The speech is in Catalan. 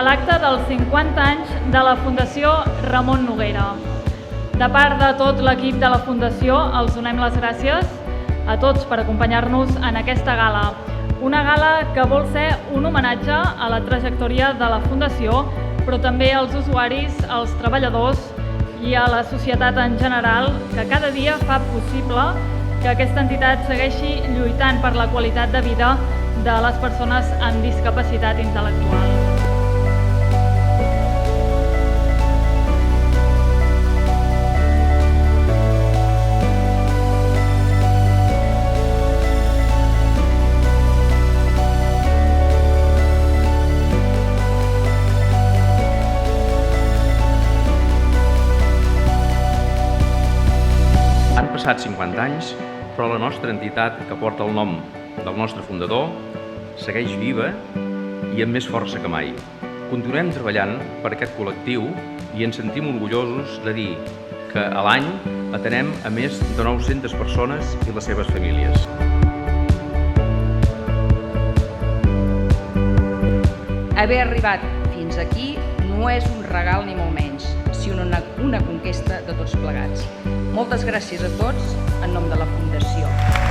l'acte dels 50 anys de la Fundació Ramon Noguera. De part de tot l'equip de la Fundació, els donem les gràcies a tots per acompanyar-nos en aquesta gala. Una gala que vol ser un homenatge a la trajectòria de la Fundació, però també als usuaris, als treballadors i a la societat en general, que cada dia fa possible que aquesta entitat segueixi lluitant per la qualitat de vida de les persones amb discapacitat intel·lectual. Han passat 50 anys, però la nostra entitat, que porta el nom del nostre fundador, segueix viva i amb més força que mai. Continuem treballant per aquest col·lectiu i ens sentim orgullosos de dir que a l'any atenem a més de 900 persones i les seves famílies. Haver arribat fins aquí no és un regal ni molt menys, sinó una conquesta de tots plegats. Moltes gràcies a tots en nom de la Fundació.